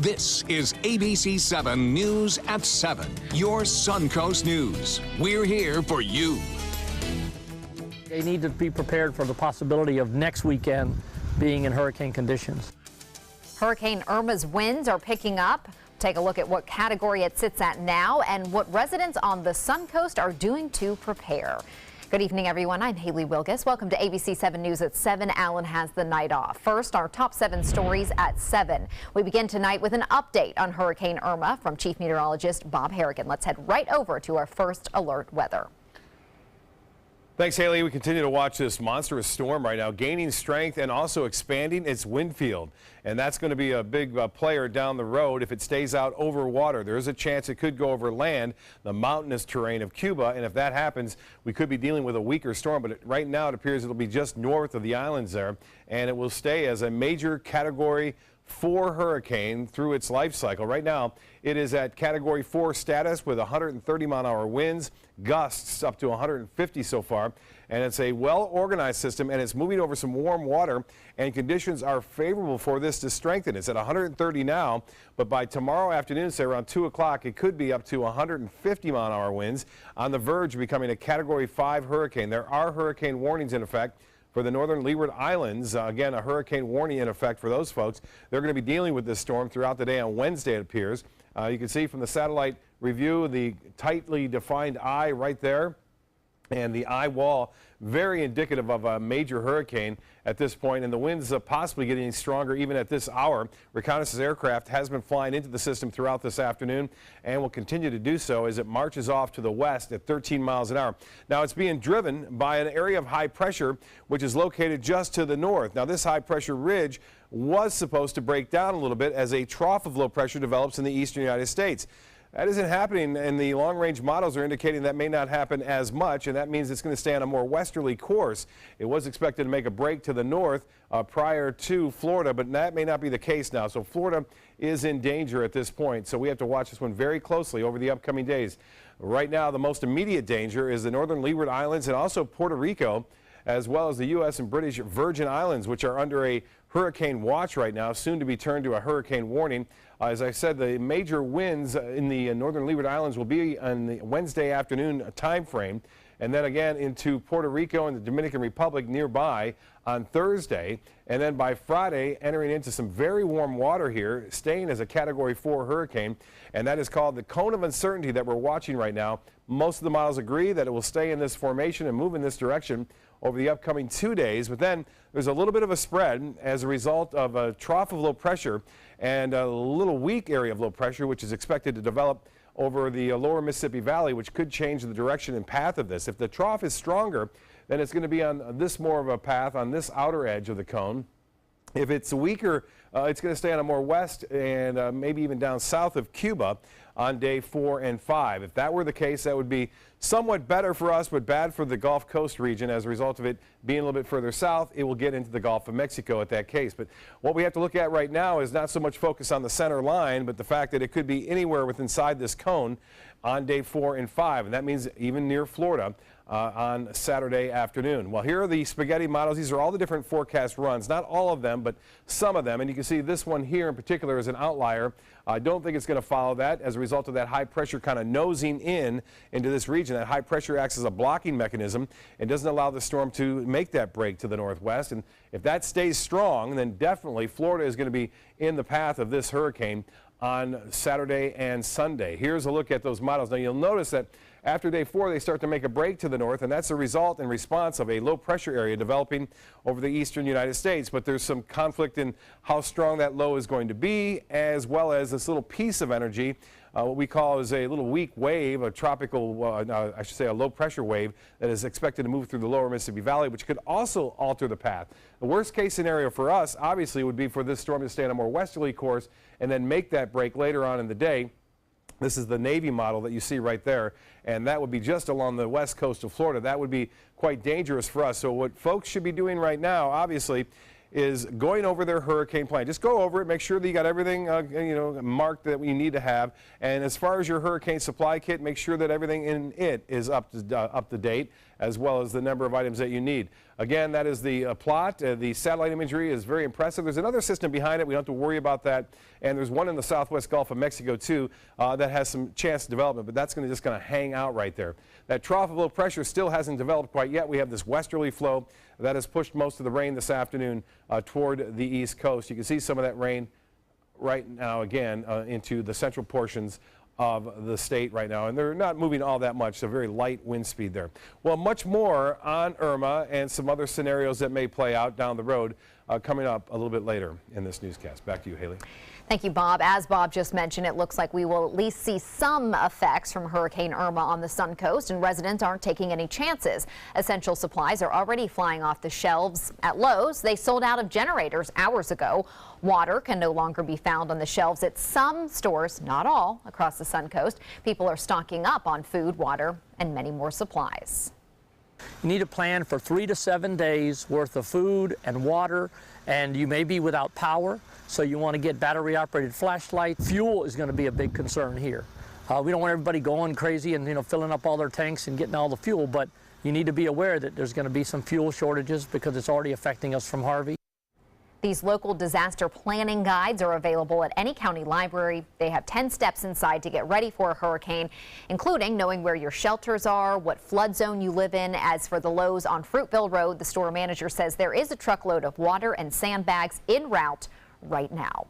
This is ABC 7 News at 7, your Suncoast News. We're here for you. They need to be prepared for the possibility of next weekend being in hurricane conditions. Hurricane Irma's winds are picking up. Take a look at what category it sits at now and what residents on the Suncoast are doing to prepare. Good evening, everyone. I'm Haley Wilgus. Welcome to ABC 7 News at 7. Alan has the night off. First, our top 7 stories at 7. We begin tonight with an update on Hurricane Irma from Chief Meteorologist Bob Harrigan. Let's head right over to our first alert weather. Thanks, Haley. We continue to watch this monstrous storm right now, gaining strength and also expanding its wind field. And that's going to be a big player down the road if it stays out over water. There is a chance it could go over land, the mountainous terrain of Cuba. And if that happens, we could be dealing with a weaker storm. But right now, it appears it'll be just north of the islands there. And it will stay as a major Category 4 hurricane through its life cycle. Right now, it is at Category 4 status with 130-mile-an-hour winds, gusts up to 150 so far. And it's a well-organized system, and it's moving over some warm water, and conditions are favorable for this to strengthen. It's at 130 now, but by tomorrow afternoon, say around 2 o'clock, it could be up to 150-mile-an-hour winds, on the verge of becoming a Category 5 hurricane. There are hurricane warnings in effect for the northern Leeward Islands. Again, a hurricane warning in effect for those folks. They're going to be dealing with this storm throughout the day on Wednesday, it appears. You can see from the satellite review the tightly defined eye right there. And the eye wall, very indicative of a major hurricane at this point, and the winds possibly getting stronger even at this hour. Reconnaissance aircraft has been flying into the system throughout this afternoon and will continue to do so as it marches off to the west at 13 miles an hour. Now, it's being driven by an area of high pressure, which is located just to the north. Now, this high pressure ridge was supposed to break down a little bit as a trough of low pressure develops in the eastern United States. That isn't happening, and the long-range models are indicating that may not happen as much, and that means it's going to stay on a more westerly course. It was expected to make a break to the north prior to Florida, but that may not be the case now. So Florida is in danger at this point, so we have to watch this one very closely over the upcoming days. Right now, the most immediate danger is the northern Leeward Islands and also Puerto Rico, as well as the U.S. and British Virgin Islands, which are under a hurricane watch right now, soon to be turned to a hurricane warning. As I said, the major winds in the northern Leeward Islands will be on the Wednesday afternoon time frame, and then again into Puerto Rico and the Dominican Republic nearby on Thursday, and then by Friday entering into some very warm water here, staying as a Category 4 hurricane, and that is called the cone of uncertainty that we're watching right now. Most of the models agree that it will stay in this formation and move in this direction over the upcoming 2 days, but then there's a little bit of a spread as a result of a trough of low pressure and a little weak area of low pressure, which is expected to develop over the lower Mississippi Valley, which could change the direction and path of this. If the trough is stronger, then it's going to be on this more of a path on this outer edge of the cone. If it's weaker, it's going to stay on a more west and maybe even down south of Cuba on day 4 and 5. If that were the case, that would be somewhat better for us, but bad for the Gulf Coast region as a result of it being a little bit further south. It will get into the Gulf of Mexico at that case. But what we have to look at right now is not so much focus on the center line, but the fact that it could be anywhere within inside this cone on day 4 and 5, and that means even near Florida on Saturday afternoon. Well, here are the spaghetti models. These are all the different forecast runs, not all of them, but some of them, and you can see this one here in particular is an outlier. I don't think it's going to follow that as a result of that high pressure kind of nosing into this region. That high pressure acts as a blocking mechanism and doesn't allow the storm to make that break to the northwest, and if that stays strong, then definitely Florida is going to be in the path of this hurricane on Saturday and Sunday. Here's a look at those models. Now, you'll notice that after day 4, they start to make a break to the north, and that's a result in response of a low pressure area developing over the eastern United States. But there's some conflict in how strong that low is going to be, as well as this little piece of energy, what we call is a little weak wave, a tropical, I should say a low pressure wave that is expected to move through the lower Mississippi Valley, which could also alter the path. The worst case scenario for us, obviously, would be for this storm to stay on a more westerly course and then make that break later on in the day. This is the Navy model that you see right there, and that would be just along the west coast of Florida. That would be quite dangerous for us. So what folks should be doing right now, obviously, is going over their hurricane plan. Just go over it, make sure that you got everything marked that you need to have. And as far as your hurricane supply kit, make sure that everything in it is up to date. as well as the number of items that you need. Again, that is the plot. The satellite imagery is very impressive. There's another system behind it. We don't have to worry about that. And there's one in the southwest Gulf of Mexico, too, that has some chance of development, but that's just going to hang out right there. That trough of low pressure still hasn't developed quite yet. We have this westerly flow that has pushed most of the rain this afternoon toward the east coast. You can see some of that rain right now again into the central portions of the state right now, and they're not moving all that much, so very light wind speed there. Well, much more on Irma and some other scenarios that may play out down the road coming up a little bit later in this newscast. Back to you, Haley. Thank you, Bob. As Bob just mentioned, it looks like we will at least see some effects from Hurricane Irma on the Suncoast, and residents aren't taking any chances. Essential supplies are already flying off the shelves at Lowe's. They sold out of generators hours ago. Water can no longer be found on the shelves at some stores, not all, across the Suncoast. People are stocking up on food, water, and many more supplies. You need a plan for 3 to 7 days worth of food and water, and you may be without power, so you want to get battery-operated flashlights. Fuel is going to be a big concern here. We don't want everybody going crazy and filling up all their tanks and getting all the fuel, but you need to be aware that there's going to be some fuel shortages because it's already affecting us from Harvey. These local disaster planning guides are available at any county library. They have 10 steps inside to get ready for a hurricane, including knowing where your shelters are, what flood zone you live in. As for the Lowe's on Fruitville Road, the store manager says there is a truckload of water and sandbags en route right now.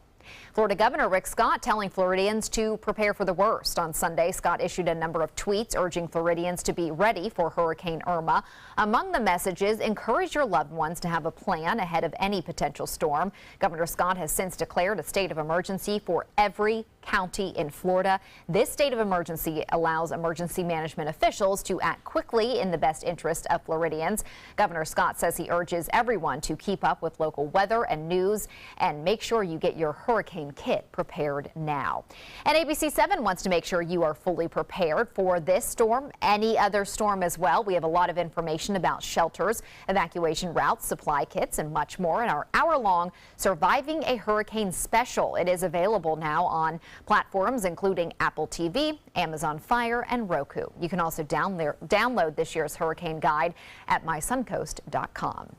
Florida Governor Rick Scott telling Floridians to prepare for the worst. On Sunday, Scott issued a number of tweets urging Floridians to be ready for Hurricane Irma. Among the messages, encourage your loved ones to have a plan ahead of any potential storm. Governor Scott has since declared a state of emergency for every county in Florida. This state of emergency allows emergency management officials to act quickly in the best interest of Floridians. Governor Scott says he urges everyone to keep up with local weather and news and make sure you get your hurricane kit prepared now. And ABC 7 wants to make sure you are fully prepared for this storm, any other storm as well. We have a lot of information about shelters, evacuation routes, supply kits, and much more in our hour-long Surviving a Hurricane special. It is available now on platforms including Apple TV, Amazon Fire, and Roku. You can also download this year's hurricane guide at mysuncoast.com.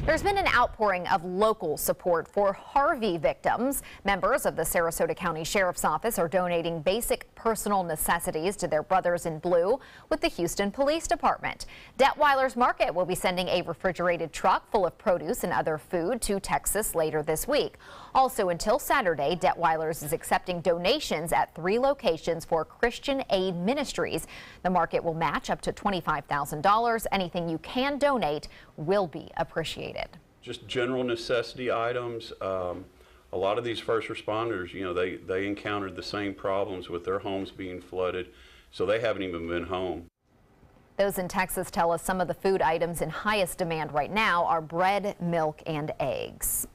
There's been an outpouring of local support for Harvey victims. Members of the Sarasota County Sheriff's Office are donating basic personal necessities to their brothers in blue with the Houston Police Department. Detweiler's Market will be sending a refrigerated truck full of produce and other food to Texas later this week. Also until Saturday, Detweiler's is accepting donations at 3 locations for Christian Aid Ministries. The market will match up to $25,000. Anything you can donate will be appreciated. Just general necessity items. A lot of these first responders, they encountered the same problems with their homes being flooded, so they haven't even been home. Those in Texas tell us some of the food items in highest demand right now are bread, milk, and eggs.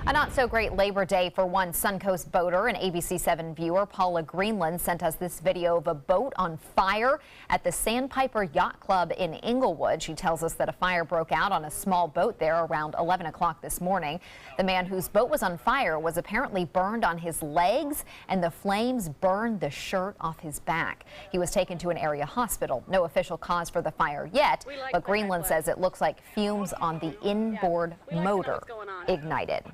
A not-so-great Labor Day for one Suncoast boater. An ABC 7 viewer, Paula Greenland, sent us this video of a boat on fire at the Sandpiper Yacht Club in Inglewood. She tells us that a fire broke out on a small boat there around 11 o'clock this morning. The man whose boat was on fire was apparently burned on his legs, and the flames burned the shirt off his back. He was taken to an area hospital. No official cause for the fire yet, but Greenland says it looks like fumes on the inboard motor ignited.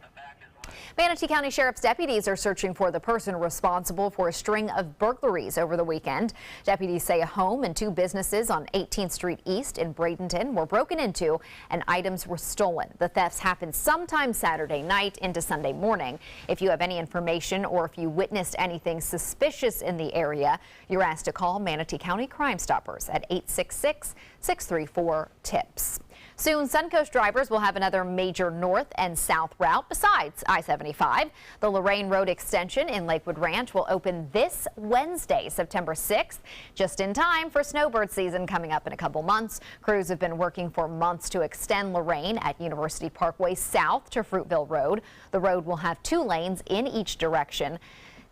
Manatee County Sheriff's deputies are searching for the person responsible for a string of burglaries over the weekend. Deputies say a home and 2 businesses on 18th Street East in Bradenton were broken into and items were stolen. The thefts happened sometime Saturday night into Sunday morning. If you have any information or if you witnessed anything suspicious in the area, you're asked to call Manatee County Crime Stoppers at 866-634-TIPS. Soon, Suncoast drivers will have another major north and south route besides I-75. The Lorraine Road extension in Lakewood Ranch will open this Wednesday, September 6th, just in time for snowbird season coming up in a couple months. Crews have been working for months to extend Lorraine at University Parkway south to Fruitville Road. The road will have 2 lanes in each direction.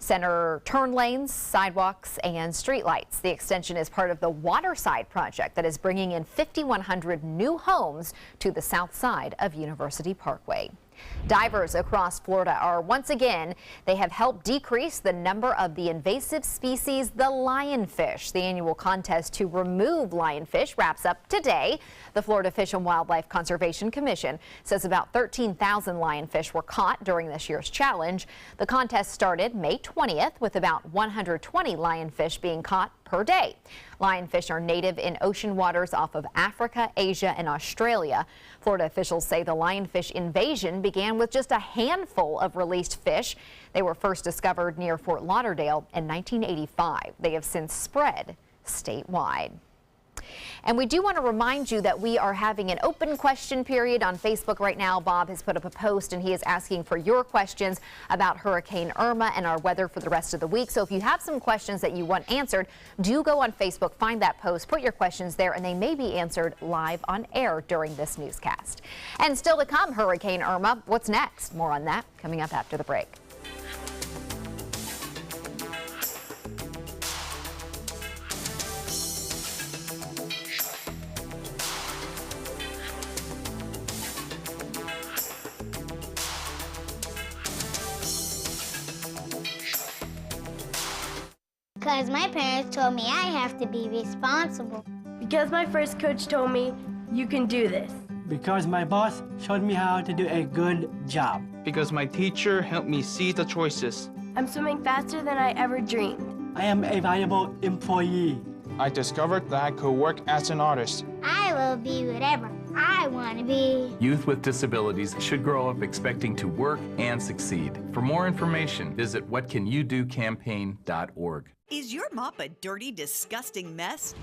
Center turn lanes, sidewalks, and streetlights. The extension is part of the Waterside project that is bringing in 5,100 new homes to the south side of University Parkway. Divers across Florida are once again, they have helped decrease the number of the invasive species, the lionfish. The annual contest to remove lionfish wraps up today. The Florida Fish and Wildlife Conservation Commission says about 13,000 lionfish were caught during this year's challenge. The contest started May 20th with about 120 lionfish being caught per day. Lionfish are native in ocean waters off of Africa, Asia, and Australia. Florida officials say the lionfish invasion began with just a handful of released fish. They were first discovered near Fort Lauderdale in 1985. They have since spread statewide. And we do want to remind you that we are having an open question period on Facebook right now. Bob has put up a post and he is asking for your questions about Hurricane Irma and our weather for the rest of the week. So if you have some questions that you want answered, do go on Facebook, find that post, put your questions there, and they may be answered live on air during this newscast. And still to come, Hurricane Irma. What's next? More on that coming up after the break. Because my parents told me I have to be responsible. Because my first coach told me, you can do this. Because my boss showed me how to do a good job. Because my teacher helped me see the choices. I'm swimming faster than I ever dreamed. I am a valuable employee. I discovered that I could work as an artist. I will be whatever I want to be. Youth with disabilities should grow up expecting to work and succeed. For more information, visit whatcanyoudocampaign.org. Is your mop a dirty, disgusting mess?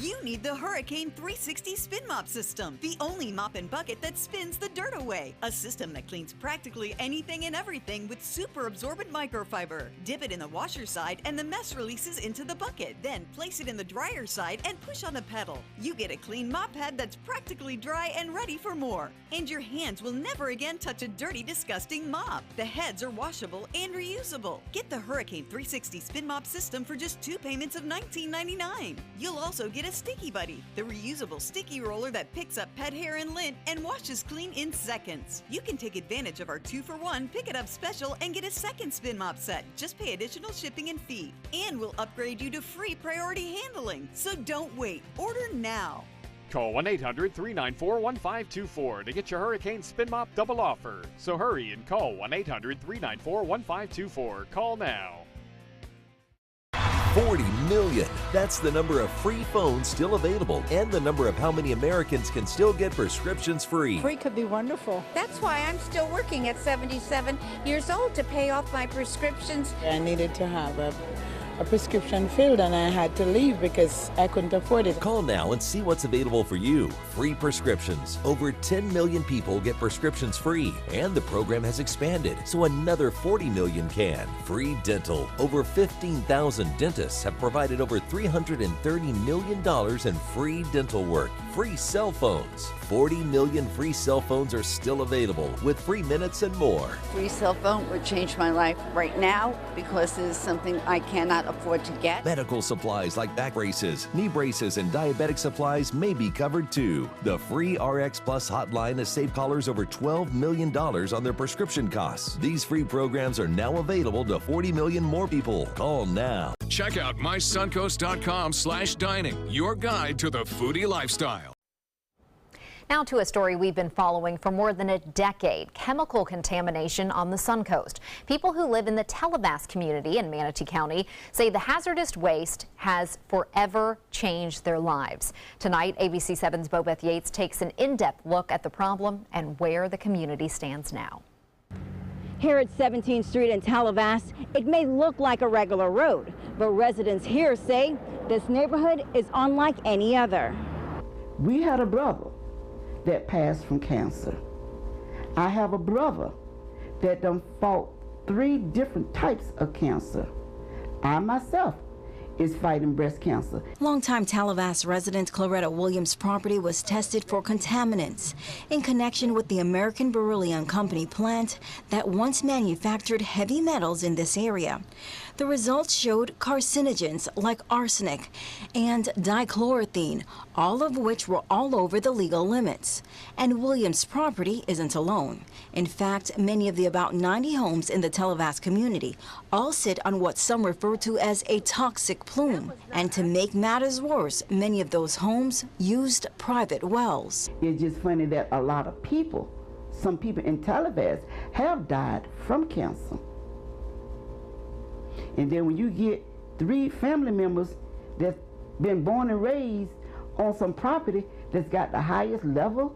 You need the Hurricane 360 Spin Mop System, the only mop and bucket that spins the dirt away. A system that cleans practically anything and everything with super absorbent microfiber. Dip it in the washer side and the mess releases into the bucket. Then place it in the dryer side and push on the pedal. You get a clean mop pad that's practically dry and ready for more. And your hands will never again touch a dirty, disgusting mop. The heads are washable and reusable. Get the Hurricane 360 Spin Mop System for just 2 payments of $19.99. You'll also get a Sticky Buddy, the reusable sticky roller that picks up pet hair and lint and washes clean in seconds. You can take advantage of our 2-for-1 Pick It Up special and get a second spin mop set. Just pay additional shipping and fee. And we'll upgrade you to free priority handling. So don't wait. Order now. Call 1-800-394-1524 to get your Hurricane Spin Mop double offer. So hurry and call 1-800-394-1524. Call now. 40 million. That's the number of free phones still available and the number of how many Americans can still get prescriptions free. Free could be wonderful. That's why I'm still working at 77 years old to pay off my prescriptions. I needed to have a prescription filled and I had to leave because I couldn't afford it. Call now and see what's available for you. Free prescriptions. Over 10 million people get prescriptions free, and the program has expanded so another 40 million can. Free dental. Over 15,000 dentists have provided over $330 million in free dental work. Free cell phones. 40 million free cell phones are still available with free minutes and more. Free cell phone would change my life right now because it is something I cannot afford to get. Medical supplies like back braces, knee braces, and diabetic supplies may be covered too. The free RX Plus hotline has saved callers over $12 million on their prescription costs. These free programs are now available to 40 million more people. Call now. Check out mysuncoast.com/dining, your guide to the foodie lifestyle. Now to a story we've been following for more than a decade, chemical contamination on the Suncoast. People who live in the Telebass community in Manatee County say the hazardous waste has forever changed their lives. Tonight, ABC 7's Bobeth Yates takes an in-depth look at the problem and where the community stands now. Here at 17th Street in Telebass, it may look like a regular road, but residents here say this neighborhood is unlike any other. We had a brother that passed from cancer. I have a brother that done fought 3 different types of cancer. I myself is fighting breast cancer. Longtime Tallahassee resident Claretta Williams' property was tested for contaminants in connection with the American Beryllium Company plant that once manufactured heavy metals in this area. The results showed carcinogens like arsenic and dichloroethene, all of which were all over the legal limits. And Williams' property isn't alone. In fact, many of the about 90 homes in the Tallahassee community all sit on what some refer to as a toxic plume. And to make matters worse, many of those homes used private wells. It's just funny that a lot of people, some people in Tallahassee, have died from cancer. And then when you get 3 family members that's been born and raised on some property that's got the highest level,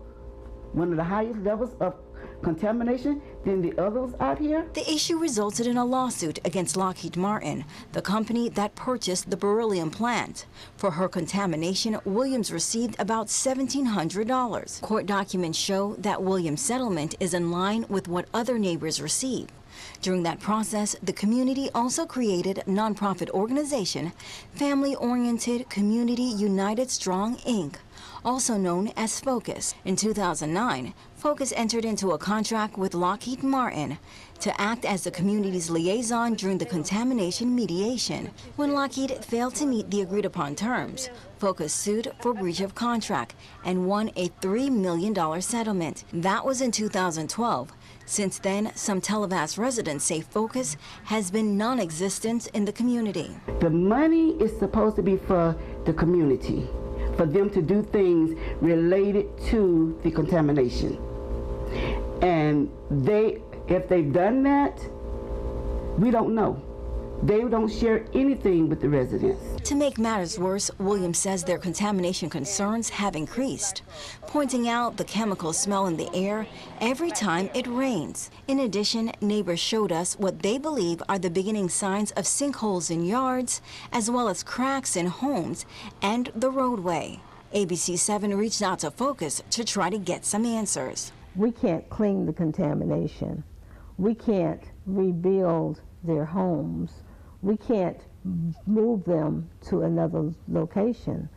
one of the highest levels of contamination than the others out here. The issue resulted in a lawsuit against Lockheed Martin, the company that purchased the beryllium plant. For her contamination, Williams received about $1,700. Court documents show that Williams' settlement is in line with what other neighbors received. During that process, the community also created a nonprofit organization, Family-Oriented Community United Strong, Inc., also known as Focus. In 2009, Focus entered into a contract with Lockheed Martin to act as the community's liaison during the contamination mediation. When Lockheed failed to meet the agreed-upon terms, Focus sued for breach of contract and won a $3 million settlement. That was in 2012. Since then, some Tallahassee residents say Focus has been non-existent in the community. The money is supposed to be for the community, for them to do things related to the contamination. And if they've done that, we don't know. They don't share anything with the residents. To make matters worse, Williams says their contamination concerns have increased, pointing out the chemical smell in the air every time it rains. In addition, neighbors showed us what they believe are the beginning signs of sinkholes in yards, as well as cracks in homes and the roadway. ABC7 reached out to Focus to try to get some answers. We can't clean the contamination. We can't rebuild their homes. We can't move them to another location,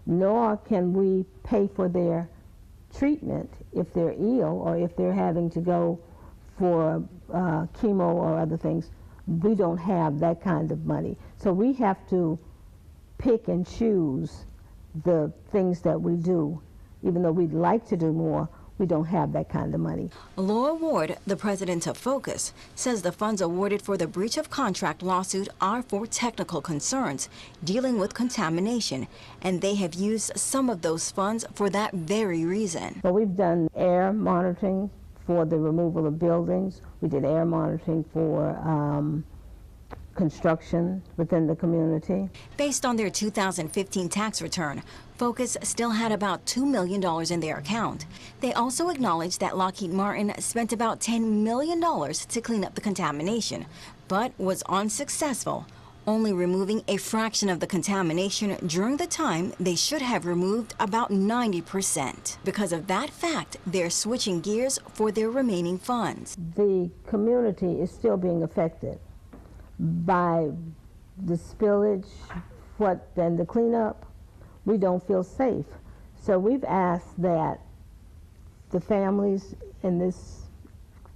nor can we pay for their treatment if they're ill or if they're having to go for chemo or other things. We don't have that kind of money. So we have to pick and choose the things that we do. Even though we'd like to do more, we don't have that kind of money. Laura Ward, the president of Focus, says the funds awarded for the breach of contract lawsuit are for technical concerns dealing with contamination, and they have used some of those funds for that very reason. Well, we've done air monitoring for the removal of buildings. We did air monitoring for construction within the community. Based on their 2015 tax return, Focus still had about $2 million in their account. They also acknowledged that Lockheed Martin spent about $10 million to clean up the contamination, but was unsuccessful, only removing a fraction of the contamination during the time they should have removed about 90%. Because of that fact, they're switching gears for their remaining funds. The community is still being affected by the spillage, and the cleanup. We don't feel safe. So we've asked that the families in this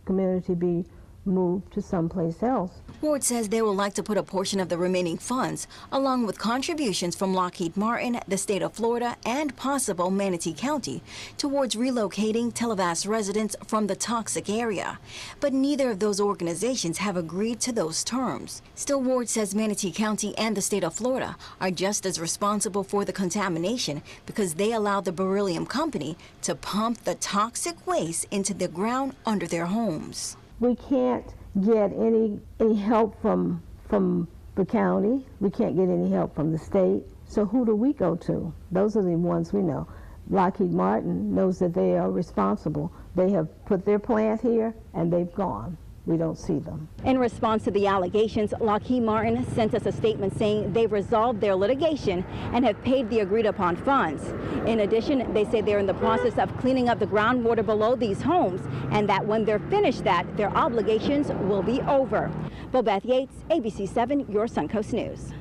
community be moved to someplace else. Ward says they would like to put a portion of the remaining funds, along with contributions from Lockheed Martin, the state of Florida, and possible Manatee County, towards relocating Tallahassee residents from the toxic area. But neither of those organizations have agreed to those terms. Still, Ward says Manatee County and the state of Florida are just as responsible for the contamination because they allowed the beryllium company to pump the toxic waste into the ground under their homes. We can't get any help from the county. We can't get any help from the state. So who do we go to? Those are the ones we know. Lockheed Martin knows that they are responsible. They have put their plant here and they've gone. We don't see them. In response to the allegations, Lockheed Martin sent us a statement saying they've resolved their litigation and have paid the agreed upon funds. In addition, they say they're in the process of cleaning up the groundwater below these homes and that when they're finished that, their obligations will be over. Bobeth Yates, ABC7, your Suncoast News.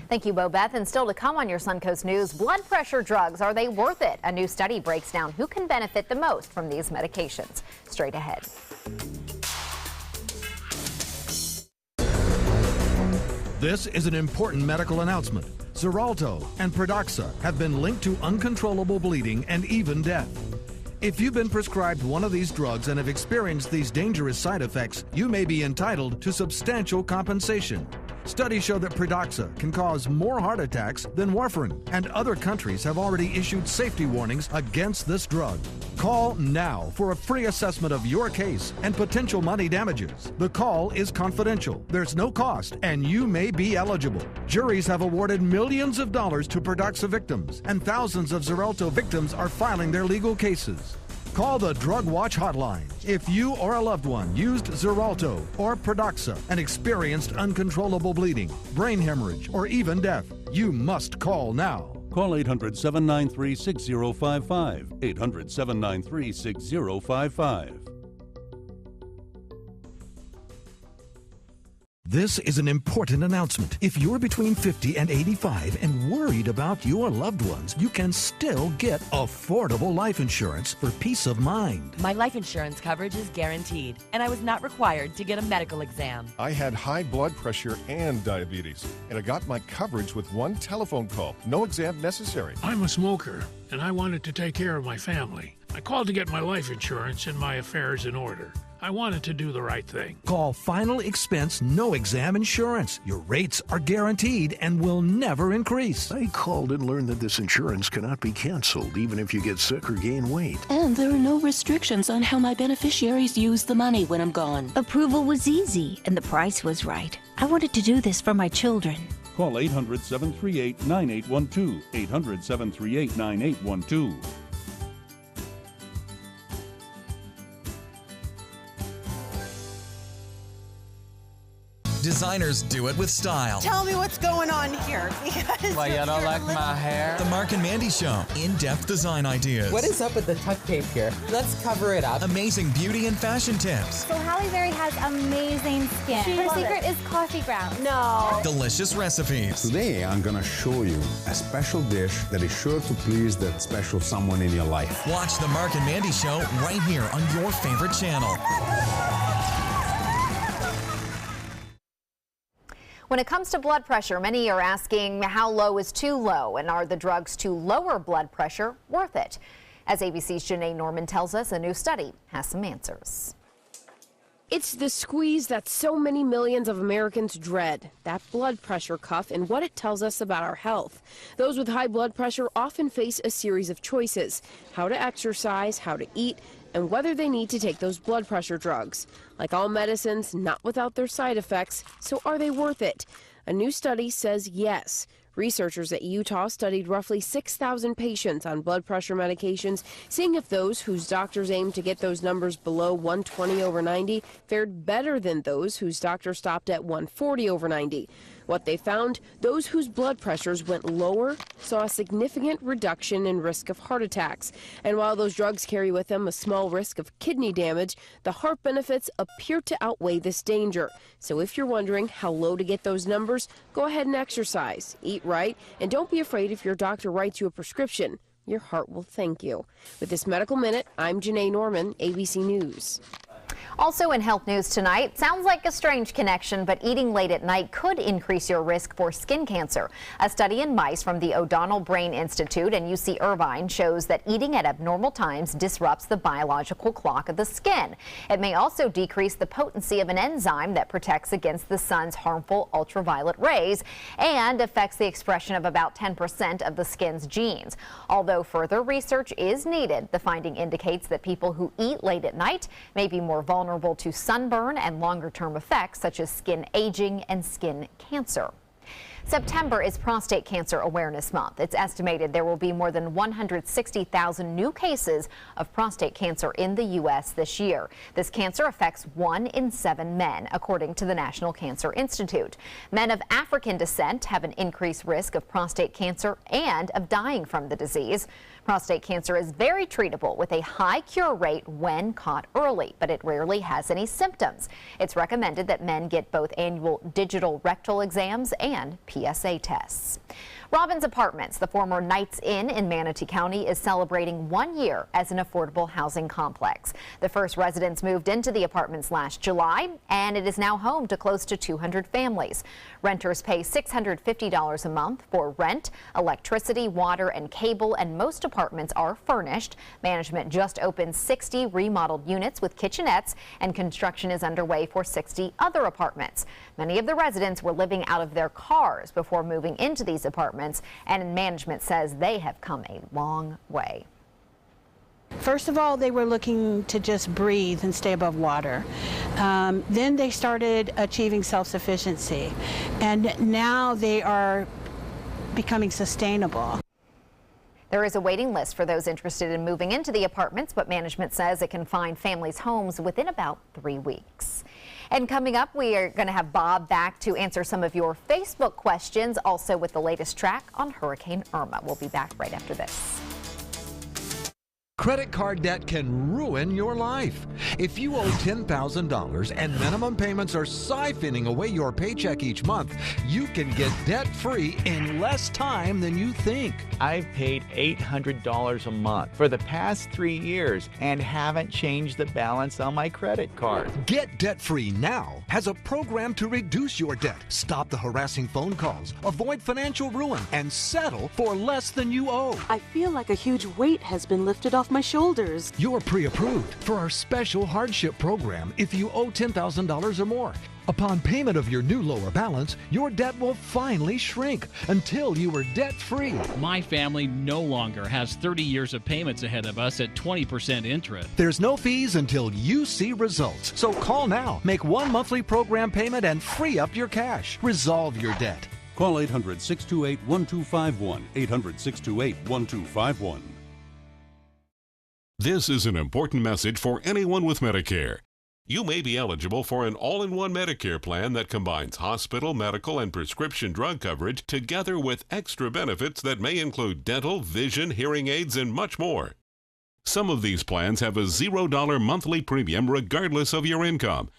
Thank you, Bobeth. And still to come on your Suncoast News, blood pressure drugs, are they worth it? A new study breaks down who can benefit the most from these medications. Straight ahead. This is an important medical announcement. Xarelto and Pradaxa have been linked to uncontrollable bleeding and even death. If you've been prescribed one of these drugs and have experienced these dangerous side effects, you may be entitled to substantial compensation. Studies show that Pradaxa can cause more heart attacks than warfarin, and other countries have already issued safety warnings against this drug. Call now for a free assessment of your case and potential money damages. The call is confidential, there's no cost, and you may be eligible. Juries have awarded millions of dollars to Pradaxa victims, and thousands of Xarelto victims are filing their legal cases. Call the Drug Watch hotline if you or a loved one used Xarelto or Pradaxa and experienced uncontrollable bleeding, brain hemorrhage, or even death. You must call now. Call 800-793-6055. 800-793-6055. This is an important announcement. If you're between 50 and 85 and worried about your loved ones, you can still get affordable life insurance for peace of mind. My life insurance coverage is guaranteed, and I was not required to get a medical exam. I had high blood pressure and diabetes, and I got my coverage with one telephone call. No exam necessary. I'm a smoker, and I wanted to take care of my family. I called to get my life insurance and my affairs in order. I wanted to do the right thing. Call Final Expense No Exam Insurance. Your rates are guaranteed and will never increase. I called and learned that this insurance cannot be canceled even if you get sick or gain weight. And there are no restrictions on how my beneficiaries use the money when I'm gone. Approval was easy and the price was right. I wanted to do this for my children. Call 800-738-9812. 800-738-9812. Designers do it with style. Tell me what's going on here. Why, you don't like my hair? The Mark and Mandy Show. In-depth design ideas. What is up with the tuck tape here? Let's cover it up. Amazing beauty and fashion tips. So Halle Berry has amazing skin. Her secret is coffee grounds. No. Delicious recipes. Today, I'm going to show you a special dish that is sure to please that special someone in your life. Watch The Mark and Mandy Show right here on your favorite channel. When it comes to blood pressure, many are asking how low is too low, and are the drugs to lower blood pressure worth it? As ABC's Janae Norman tells us, a new study has some answers. It's the squeeze that so many millions of Americans dread, that blood pressure cuff, and what it tells us about our health. Those with high blood pressure often face a series of choices: how to exercise, how to eat, and whether they need to take those blood pressure drugs. Like all medicines, not without their side effects, so are they worth it? A new study says yes. Researchers at Utah studied roughly 6,000 patients on blood pressure medications, seeing if those whose doctors aimed to get those numbers below 120/90 fared better than those whose doctor stopped at 140/90. What they found, those whose blood pressures went lower saw a significant reduction in risk of heart attacks. And while those drugs carry with them a small risk of kidney damage, the heart benefits appear to outweigh this danger. So if you're wondering how low to get those numbers, go ahead and exercise, eat right, and don't be afraid if your doctor writes you a prescription. Your heart will thank you. With this Medical Minute, I'm Janae Norman, ABC News. Also in health news tonight, sounds like a strange connection, but eating late at night could increase your risk for skin cancer. A study in mice from the O'Donnell Brain Institute and UC Irvine shows that eating at abnormal times disrupts the biological clock of the skin. It may also decrease the potency of an enzyme that protects against the sun's harmful ultraviolet rays and affects the expression of about 10% of the skin's genes. Although further research is needed, the finding indicates that people who eat late at night may be more vulnerable to sunburn and longer-term effects such as skin aging and skin cancer. September is Prostate Cancer Awareness Month. It's estimated there will be more than 160,000 new cases of prostate cancer in the U.S. this year. This cancer affects 1 in 7 men, according to the National Cancer Institute. Men of African descent have an increased risk of prostate cancer and of dying from the disease. Prostate cancer is very treatable with a high cure rate when caught early, but it rarely has any symptoms. It's recommended that men get both annual digital rectal exams and PSA tests. Robbins Apartments, the former Knights Inn in Manatee County, is celebrating 1 year as an affordable housing complex. The first residents moved into the apartments last July, and it is now home to close to 200 families. Renters pay $650 a month for rent, electricity, water, and cable, and most apartments are furnished. Management just opened 60 remodeled units with kitchenettes, and construction is underway for 60 other apartments. Many of the residents were living out of their cars before moving into these apartments, and management says they have come a long way. First of all, they were looking to just breathe and stay above water. Then they started achieving self-sufficiency, and now they are becoming sustainable. There is a waiting list for those interested in moving into the apartments, but management says it can find families homes within about 3 weeks. And coming up, we are going to have Bob back to answer some of your Facebook questions, also with the latest track on Hurricane Irma. We'll be back right after this. Credit card debt can ruin your life. If you owe $10,000 and minimum payments are siphoning away your paycheck each month, you can get debt-free in less time than you think. I've paid $800 a month for the past 3 years and haven't changed the balance on my credit card. Get debt-free now has a program to reduce your debt, stop the harassing phone calls, avoid financial ruin, and settle for less than you owe. I feel like a huge weight has been lifted off my shoulders. You're pre-approved for our special hardship program if you owe $10,000 or more. Upon payment of your new lower balance, your debt will finally shrink until you are debt-free. My family no longer has 30 years of payments ahead of us at 20% interest. There's no fees until you see results. So call now, make one monthly program payment, and free up your cash. Resolve your debt. Call 800-628-1251, 800-628-1251. This is an important message for anyone with Medicare. You may be eligible for an all-in-one Medicare plan that combines hospital, medical, and prescription drug coverage together with extra benefits that may include dental, vision, hearing aids, and much more. Some of these plans have a $0 monthly premium regardless of your income.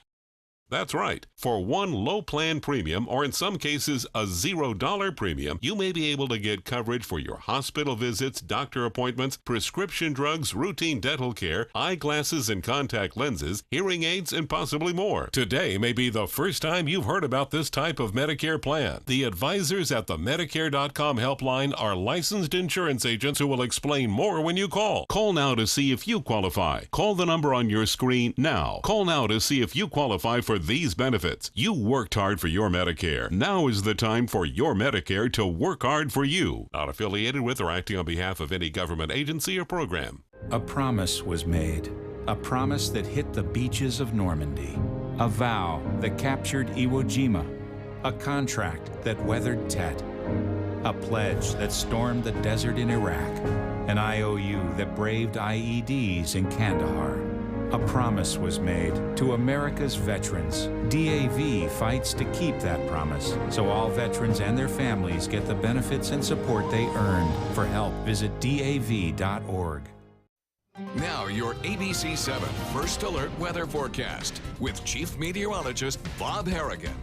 That's right. For one low plan premium, or in some cases a $0 premium, you may be able to get coverage for your hospital visits, doctor appointments, prescription drugs, routine dental care, eyeglasses and contact lenses, hearing aids, and possibly more. Today may be the first time you've heard about this type of Medicare plan. The advisors at the Medicare.com helpline are licensed insurance agents who will explain more when you call. Call now to see if you qualify. Call the number on your screen now. Call now to see if you qualify for these benefits. You worked hard for your Medicare. Now is the time for your Medicare to work hard for you. Not affiliated with or acting on behalf of any government agency or program. A promise was made. A promise that hit the beaches of Normandy. A vow that captured Iwo Jima. A contract that weathered Tet. A pledge that stormed the desert in Iraq. An IOU that braved IEDs in Kandahar. A promise was made to America's veterans. DAV fights to keep that promise, so all veterans and their families get the benefits and support they earned. For help, visit DAV.org. Now your ABC 7 First Alert Weather Forecast with Chief Meteorologist Bob Harrigan.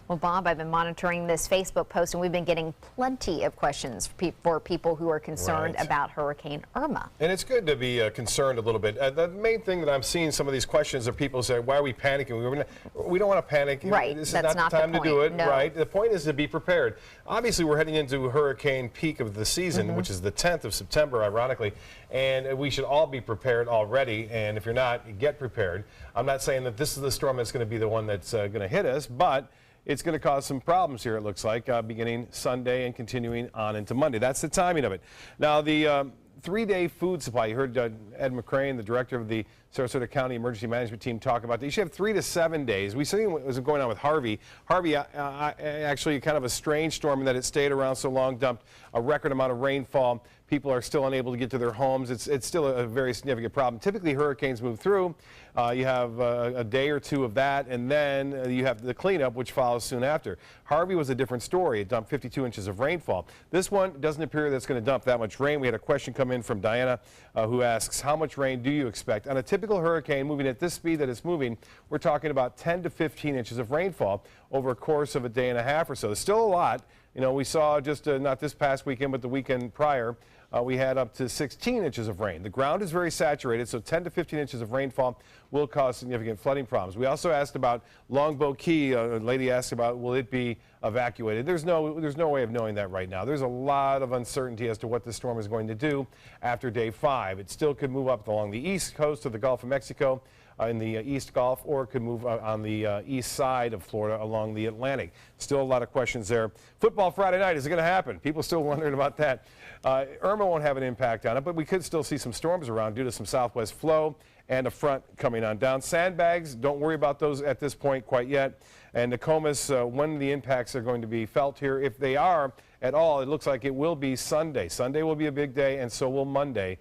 Well, Bob, I've been monitoring this Facebook post, and we've been getting plenty of questions for people who are concerned about Hurricane Irma. And it's good to be concerned a little bit. The main thing that I'm seeing some of these questions are people say, why are we panicking? We don't want to panic. Right. This is not the time to do it. No. Right. The point is to be prepared. Obviously, we're heading into a hurricane peak of the season, which is the 10th of September, ironically. And we should all be prepared already. And if you're not, get prepared. I'm not saying that this is the storm that's going to be the one that's going to hit us, but it's going to cause some problems here, it looks like, beginning Sunday and continuing on into Monday. That's the timing of it. Now, the 3-day food supply, you heard Ed McCrane, the director of the Sarasota County Emergency Management Team talk about that. You should have 3 to 7 days. We see what was going on with Harvey. Harvey, actually kind of a strange storm in that it stayed around so long, dumped a record amount of rainfall. People are still unable to get to their homes. It's still a very significant problem. Typically, hurricanes move through. You have a day or two of that, and then you have the cleanup, which follows soon after. Harvey was a different story. It dumped 52 inches of rainfall. This one doesn't appear that it's going to dump that much rain. We had a question come in from Diana who asks, how much rain do you expect? On a typical hurricane moving at this speed that it's moving, we're talking about 10 to 15 inches of rainfall over a course of a day and a half or so. It's still a lot. You know, we saw just not this past weekend, but the weekend prior, we had up to 16 inches of rain. The ground is very saturated, so 10 to 15 inches of rainfall will cause significant flooding problems. We also asked about Longboat Key. A lady asked about, will it be evacuated? There's no way of knowing that right now. There's a lot of uncertainty as to what the storm is going to do after day 5. It still could move up along the east coast of the Gulf of Mexico, in the East Gulf, or it could move on the east side of Florida along the Atlantic. Still a lot of questions there. Football Friday night, is it going to happen? People still wondering about that. Irma won't have an impact on it, but we could still see some storms around due to some southwest flow and a front coming on down. Sandbags, don't worry about those at this point quite yet. And Nokomis, when the impacts are going to be felt here, if they are at all, it looks like it will be Sunday. Sunday will be a big day, and so will Monday,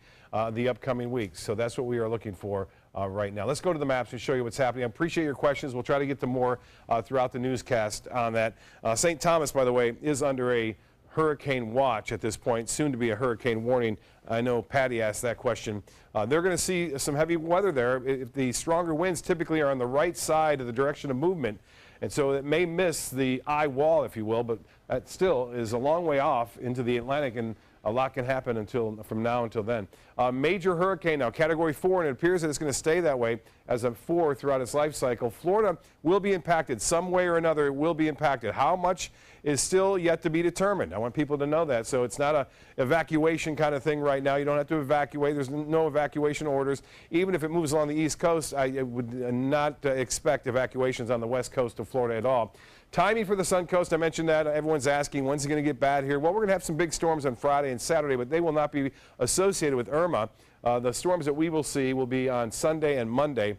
the upcoming week. So that's what we are looking for right now. Let's go to the maps and show you what's happening. I appreciate your questions. We'll try to get to more throughout the newscast on that. St. Thomas, by the way, is under a hurricane watch at this point, soon to be a hurricane warning. I know Patty asked that question. They're going to see some heavy weather there. The stronger winds typically are on the right side of the direction of movement, and so it may miss the eye wall, if you will, but that still is a long way off into the Atlantic, and a lot can happen from now until then. Major hurricane now, Category 4, and it appears that it's going to stay that way as a 4 throughout its life cycle. Florida will be impacted some way or another. It will be impacted. How much is still yet to be determined. I want people to know that. So it's not a evacuation kind of thing right now. You don't have to evacuate. There's no evacuation orders. Even if it moves along the East Coast, I would not expect evacuations on the west coast of Florida at all. Timing for the Sun Coast, I mentioned that. Everyone's asking, when's it going to get bad here? Well, we're going to have some big storms on Friday and Saturday, but they will not be associated with Irma. The storms that we will see will be on Sunday and Monday,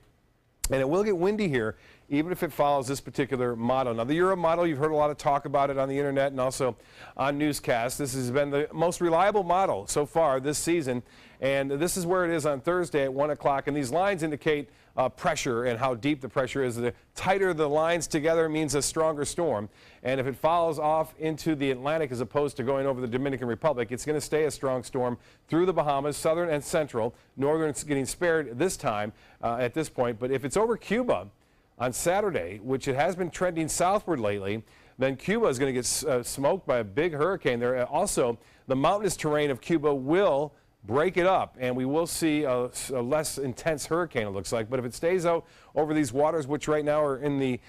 and it will get windy here, even if it follows this particular model. Now, the Euro model, you've heard a lot of talk about it on the internet and also on newscasts. This has been the most reliable model so far this season, and this is where it is on Thursday at 1 o'clock, and these lines indicate pressure and how deep the pressure is. The tighter the lines together means a stronger storm, and if it follows off into the Atlantic as opposed to going over the Dominican Republic, it's going to stay a strong storm through the Bahamas, southern and central. Northern's getting spared this time at this point, but if it's over Cuba on Saturday, which it has been trending southward lately, then Cuba is going to get smoked by a big hurricane there. Also, the mountainous terrain of Cuba will break it up, and we will see a less intense hurricane, it looks like. But if it stays out over these waters, which right now are in the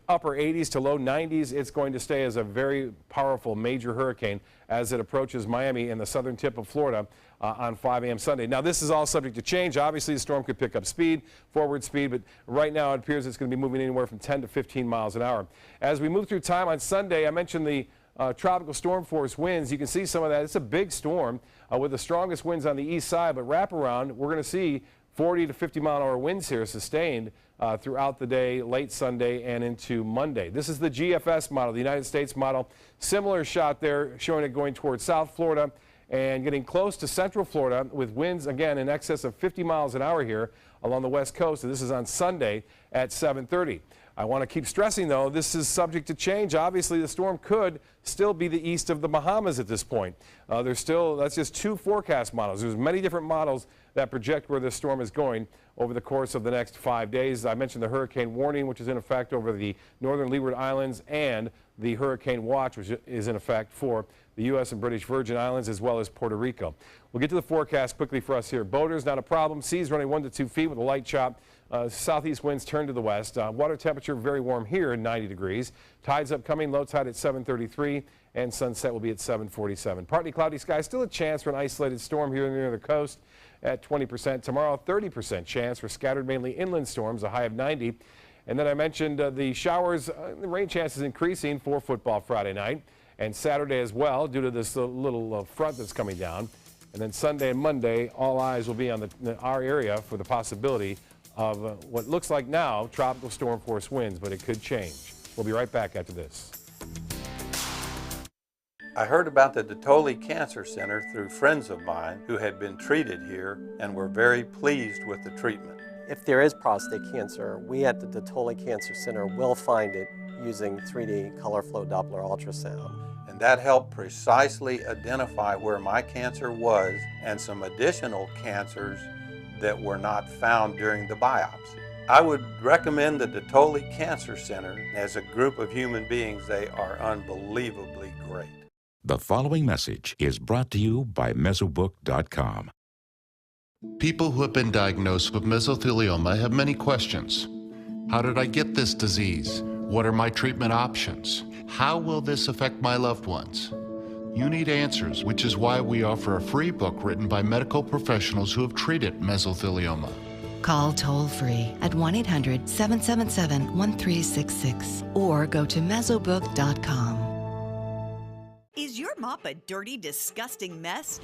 upper 80s to low 90s, it's going to stay as a very powerful major hurricane as it approaches Miami and the southern tip of Florida on 5 a.m. Sunday. Now, this is all subject to change. Obviously, the storm could pick up speed, forward speed, but right now it appears it's going to be moving anywhere from 10 to 15 miles an hour. As we move through time on Sunday, I mentioned the tropical storm force winds. You can see some of that. It's a big storm with the strongest winds on the east side, but wrap around, we're going to see 40 to 50 mile an hour winds here sustained throughout the day, late Sunday and into Monday. This is the GFS model, the United States model. Similar shot there showing it going towards South Florida and getting close to Central Florida with winds, again, in excess of 50 miles an hour here along the west coast. And this is on Sunday at 7:30. I want to keep stressing, though, this is subject to change. Obviously, the storm could still be the east of the Bahamas at this point. That's just 2 forecast models. There's many different models that project where this storm is going over the course of the next 5 days. I mentioned the hurricane warning, which is in effect over the northern Leeward Islands, and the hurricane watch, which is in effect for the U.S. and British Virgin Islands, as well as Puerto Rico. We'll get to the forecast quickly for us here. Boaters, not a problem. Seas running 1 to 2 feet with a light chop. Southeast winds turn to the west. Water temperature very warm here at 90 degrees. Tides upcoming, low tide at 7:33, and sunset will be at 7:47. Partly cloudy skies, still a chance for an isolated storm here near the coast at 20%. Tomorrow, 30% chance for scattered mainly inland storms, a high of 90. And then I mentioned the showers, the rain chances increasing for Football Friday night and Saturday as well due to this little front that's coming down. And then Sunday and Monday, all eyes will be on our area for the possibility of what looks like now tropical storm force winds, but it could change. We'll be right back after this. I heard about the Dotole Cancer Center through friends of mine who had been treated here and were very pleased with the treatment. If there is prostate cancer, we at the Dotole Cancer Center will find it using 3D color flow Doppler ultrasound. And that helped precisely identify where my cancer was and some additional cancers that were not found during the biopsy. I would recommend the Dotole Cancer Center. As a group of human beings, they are unbelievably great. The following message is brought to you by Mesobook.com. People who have been diagnosed with mesothelioma have many questions. How did I get this disease? What are my treatment options? How will this affect my loved ones? You need answers, which is why we offer a free book written by medical professionals who have treated mesothelioma. Call toll-free at 1-800-777-1366 or go to Mesobook.com. Is your mop a dirty, disgusting mess?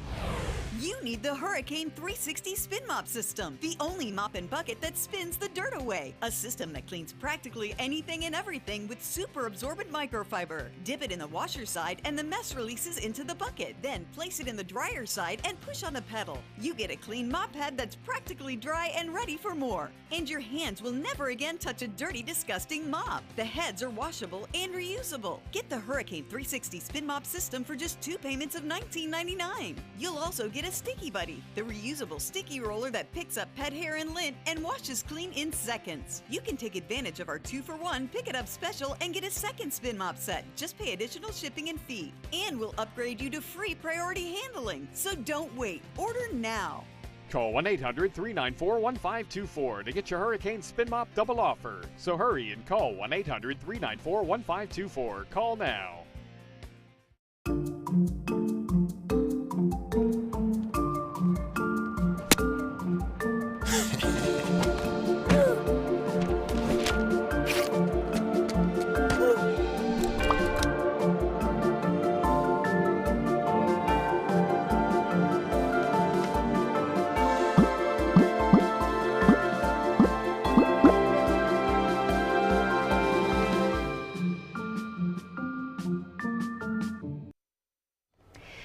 You need the Hurricane 360 Spin Mop System, the only mop and bucket that spins the dirt away. A system that cleans practically anything and everything with super absorbent microfiber. Dip it in the washer side and the mess releases into the bucket. Then place it in the dryer side and push on the pedal. You get a clean mop pad that's practically dry and ready for more. And your hands will never again touch a dirty, disgusting mop. The heads are washable and reusable. Get the Hurricane 360 Spin Mop System for just 2 payments of $19.99. You'll also get a Sticky Buddy, the reusable sticky roller that picks up pet hair and lint and washes clean in seconds. You can take advantage of our 2-for-1 Pick It Up special and get a second spin mop set. Just pay additional shipping and fee. And we'll upgrade you to free priority handling. So don't wait. Order now. Call 1-800-394-1524 to get your Hurricane Spin Mop double offer. So hurry and call 1-800-394-1524. Call now.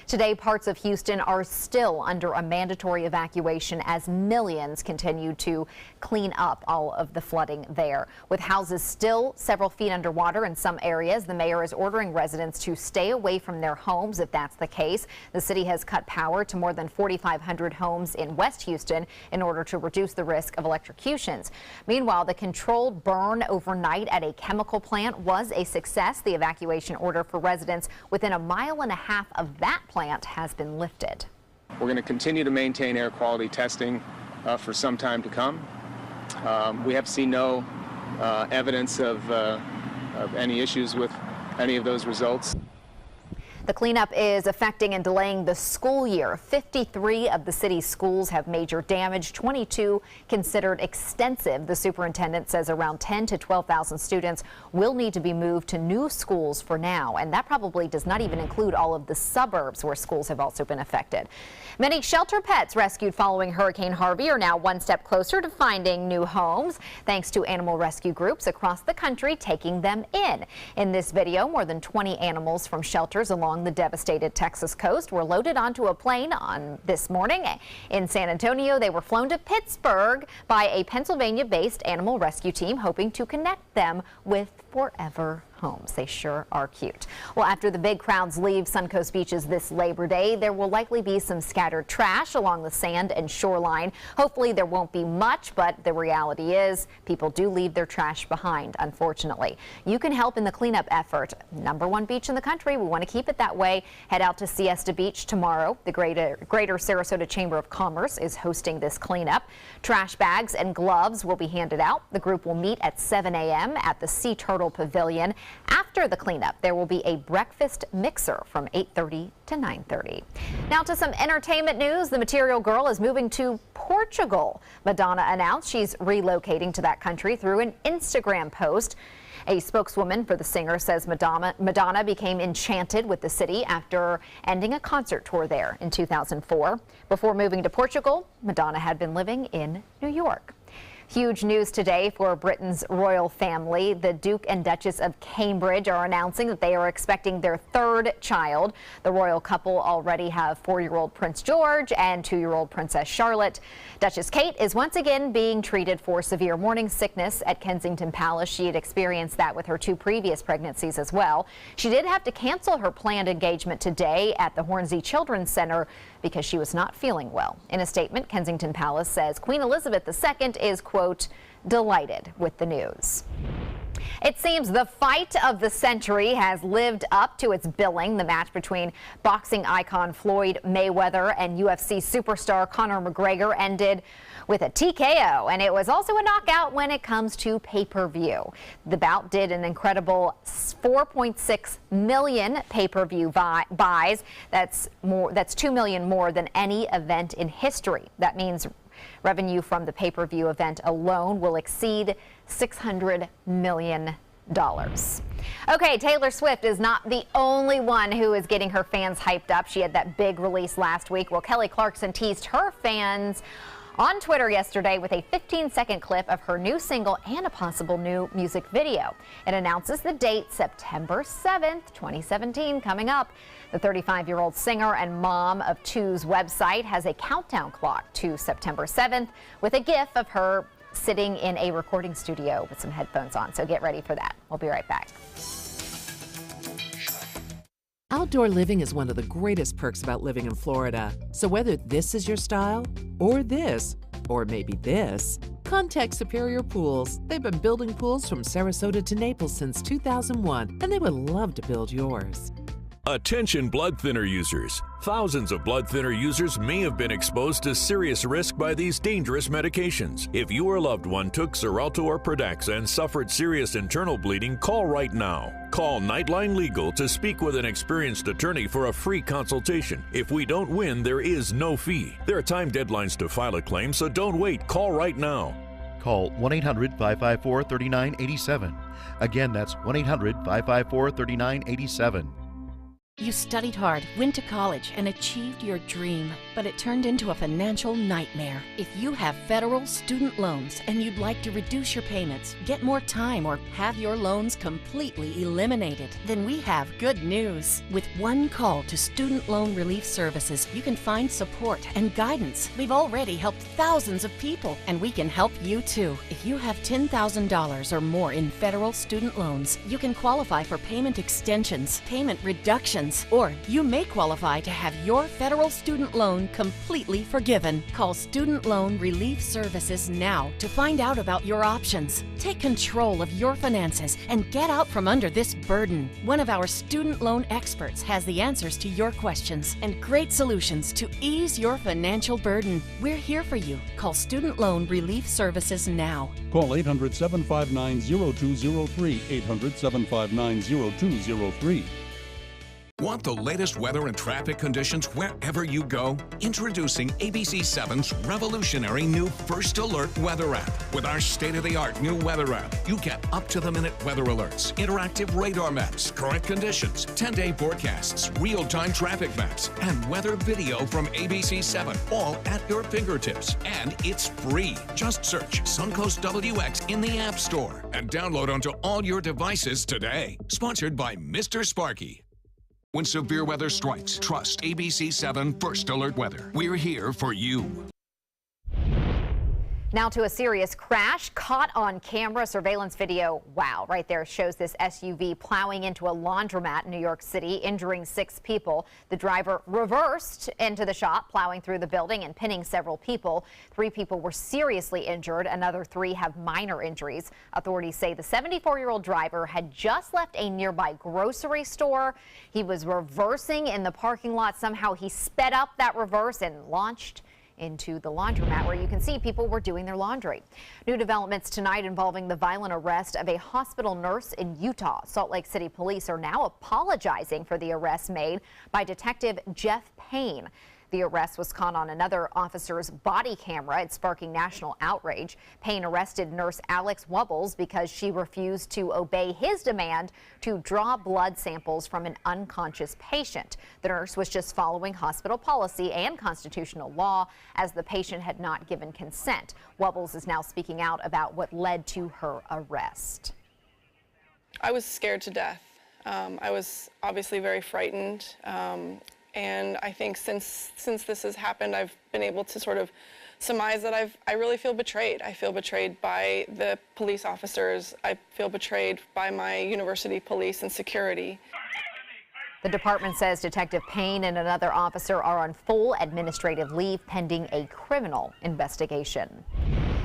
Today, parts of Houston are still under a mandatory evacuation as millions continue to clean up all of the flooding there. With houses still several feet underwater in some areas, the mayor is ordering residents to stay away from their homes if that's the case. The city has cut power to more than 4,500 homes in West Houston in order to reduce the risk of electrocutions. Meanwhile, the controlled burn overnight at a chemical plant was a success. The evacuation order for residents within 1.5 miles of that plant has been lifted. We're going to continue to maintain air quality testing for some time to come. We have seen no evidence of any issues with any of those results. The cleanup is affecting and delaying the school year. 53 of the city's schools have major damage, 22 considered extensive. The superintendent says around 10,000 to 12,000 students will need to be moved to new schools for now, and that probably does not even include all of the suburbs where schools have also been affected. Many shelter pets rescued following Hurricane Harvey are now one step closer to finding new homes, thanks to animal rescue groups across the country taking them in. In this video, more than 20 animals from shelters along the devastated Texas coast were loaded onto a plane on this morning. In San Antonio, they were flown to Pittsburgh by a Pennsylvania-based animal rescue team, hoping to connect them with forever homes. They sure are cute. Well, after the big crowds leave Suncoast beaches this Labor Day, there will likely be some scattered trash along the sand and shoreline. Hopefully there won't be much, but the reality is people do leave their trash behind, unfortunately. You can help in the cleanup effort. #1 beach in the country. We want to keep it that way. Head out to Siesta Beach tomorrow. The Greater Sarasota Chamber of Commerce is hosting this cleanup. Trash bags and gloves will be handed out. The group will meet at 7 a.m. at the Sea Turtle Pavilion. After the cleanup, there will be a breakfast mixer from 8:30 to 9:30. Now to some entertainment news. The Material Girl is moving to Portugal. Madonna announced she's relocating to that country through an Instagram post. A spokeswoman for the singer says Madonna became enchanted with the city after ending a concert tour there in 2004. Before moving to Portugal, Madonna had been living in New York. Huge news today for Britain's royal family. The Duke and Duchess of Cambridge are announcing that they are expecting their third child. The royal couple already have 4-year-old Prince George and 2-year-old Princess Charlotte. Duchess Kate is once again being treated for severe morning sickness at Kensington Palace. She had experienced that with her 2 previous pregnancies as well. She did have to cancel her planned engagement today at the Hornsey Children's Center because she was not feeling well. In a statement, Kensington Palace says Queen Elizabeth II is, quote, delighted with the news. It seems the fight of the century has lived up to its billing. The match between boxing icon Floyd Mayweather and UFC superstar Conor McGregor ended with a TKO, and it was also a knockout when it comes to pay-per-view. The bout did an incredible 4.6 million pay-per-view buys. That's 2 million more than any event in history. That means revenue from the pay-per-view event alone will exceed $600 million. Okay, Taylor Swift is not the only one who is getting her fans hyped up. She had that big release last week. Well, Kelly Clarkson teased her fans on Twitter yesterday with a 15-second clip of her new single and a possible new music video. It announces the date, September 7th, 2017, coming up. The 35-year-old singer and mom of 2's website has a countdown clock to September 7th with a gif of her sitting in a recording studio with some headphones on. So get ready for that. We'll be right back. Outdoor living is one of the greatest perks about living in Florida. So whether this is your style, or this, or maybe this, contact Superior Pools. They've been building pools from Sarasota to Naples since 2001, and they would love to build yours. Attention blood thinner users. Thousands of blood thinner users may have been exposed to serious risk by these dangerous medications. If your loved one took Xarelto or Pradaxa and suffered serious internal bleeding, call right now. Call Nightline Legal to speak with an experienced attorney for a free consultation. If we don't win, there is no fee. There are time deadlines to file a claim, so don't wait. Call right now. Call 1-800-554-3987. Again, that's 1-800-554-3987. You studied hard, went to college, and achieved your dream, but it turned into a financial nightmare. If you have federal student loans and you'd like to reduce your payments, get more time, or have your loans completely eliminated, then we have good news. With one call to Student Loan Relief Services, you can find support and guidance. We've already helped thousands of people, and we can help you too. If you have $10,000 or more in federal student loans, you can qualify for payment extensions, payment reductions, or you may qualify to have your federal student loan completely forgiven. Call Student Loan Relief Services now to find out about your options. Take control of your finances and get out from under this burden. One of our student loan experts has the answers to your questions and great solutions to ease your financial burden. We're here for you. Call Student Loan Relief Services now. Call 800-759-0203, 800-759-0203. Want the latest weather and traffic conditions wherever you go? Introducing ABC7's revolutionary new First Alert weather app. With our state-of-the-art new weather app, you get up-to-the-minute weather alerts, interactive radar maps, current conditions, 10-day forecasts, real-time traffic maps, and weather video from ABC7, all at your fingertips. And it's free. Just search Suncoast WX in the App Store and download onto all your devices today. Sponsored by Mr. Sparky. When severe weather strikes, trust ABC7 First Alert Weather. We're here for you. Now to a serious crash caught on camera. Surveillance video, wow, right there shows this SUV plowing into a laundromat in New York City, injuring 6 people. The driver reversed into the shop, plowing through the building and pinning several people. 3 people were seriously injured. Another 3 have minor injuries. Authorities say the 74-year-old driver had just left a nearby grocery store. He was reversing in the parking lot. Somehow he sped up that reverse and launched into the laundromat where you can see people were doing their laundry. New developments tonight involving the violent arrest of a hospital nurse in Utah. Salt Lake City police are now apologizing for the arrest made by Detective Jeff Payne. The arrest was caught on another officer's body camera. It's sparking national outrage. Payne arrested nurse Alex Wubbles because she refused to obey his demand to draw blood samples from an unconscious patient. The nurse was just following hospital policy and constitutional law as the patient had not given consent. Wubbles is now speaking out about what led to her arrest. I was scared to death. I was obviously very frightened. And I think since this has happened, I've been able to sort of surmise that I really feel betrayed. I feel betrayed by the police officers. I feel betrayed by my university police and security. The department says Detective Payne and another officer are on full administrative leave pending a criminal investigation.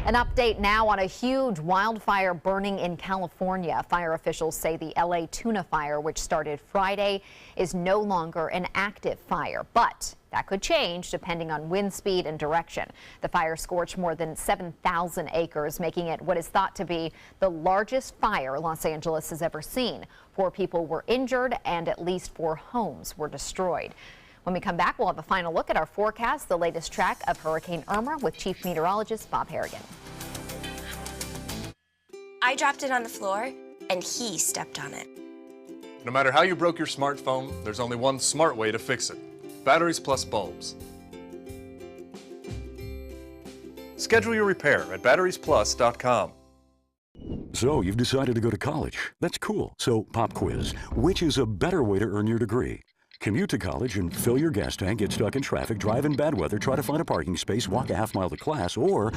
An update now on a huge wildfire burning in California. Fire officials say the LA Tuna fire, which started Friday, is no longer an active fire, but that could change depending on wind speed and direction. The fire scorched more than 7,000 acres, making it what is thought to be the largest fire Los Angeles has ever seen. 4 people were injured and at least 4 homes were destroyed. When we come back, we'll have a final look at our forecast, the latest track of Hurricane Irma with Chief Meteorologist Bob Harrigan. I dropped it on the floor, and he stepped on it. No matter how you broke your smartphone, there's only one smart way to fix it. Batteries plus bulbs. Schedule your repair at batteriesplus.com. So you've decided to go to college. That's cool. So pop quiz. Which is a better way to earn your degree? Commute to college and fill your gas tank, get stuck in traffic, drive in bad weather, try to find a parking space, walk a half-mile to class, or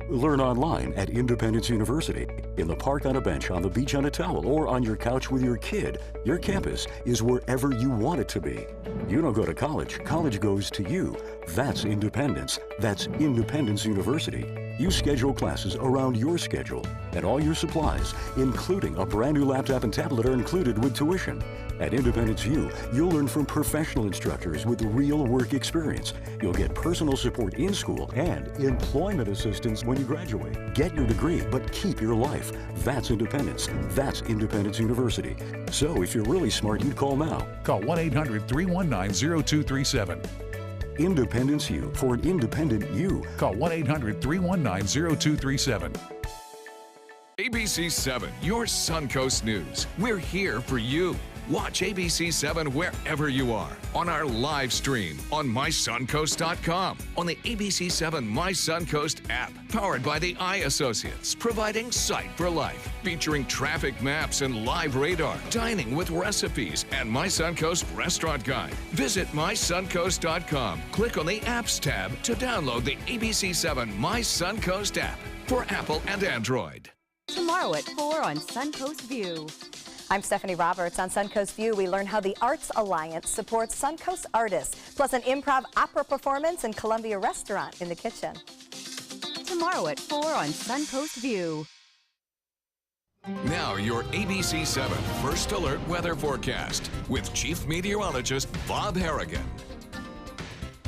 learn online at Independence University. In the park on a bench, on the beach on a towel, or on your couch with your kid, your campus is wherever you want it to be. You don't go to college. College goes to you. That's independence. That's Independence University. You schedule classes around your schedule, and all your supplies, including a brand new laptop and tablet, are included with tuition. At Independence U, you'll learn from professional instructors with real work experience. You'll get personal support in school and employment assistance when you graduate. Get your degree, but keep your life. That's independence. That's Independence University. So if you're really smart, you'd call now. Call 1-800-319-0237. Independence U, for an independent you. Call 1-800-319-0237. ABC 7, your Suncoast News. We're here for you. Watch ABC 7 wherever you are, on our live stream, on mysuncoast.com, on the ABC 7 My Suncoast app, powered by the Eye Associates, providing sight for life, featuring traffic maps and live radar, dining with recipes, and My Suncoast Restaurant Guide. Visit mysuncoast.com. Click on the Apps tab to download the ABC 7 My Suncoast app for Apple and Android. Tomorrow at 4 on Suncoast View. I'm Stephanie Roberts. On Suncoast View, we learn how the Arts Alliance supports Suncoast artists, plus an improv opera performance and Columbia Restaurant in the kitchen. Tomorrow at 4 on Suncoast View. Now your ABC 7 First Alert weather forecast with Chief Meteorologist Bob Harrigan.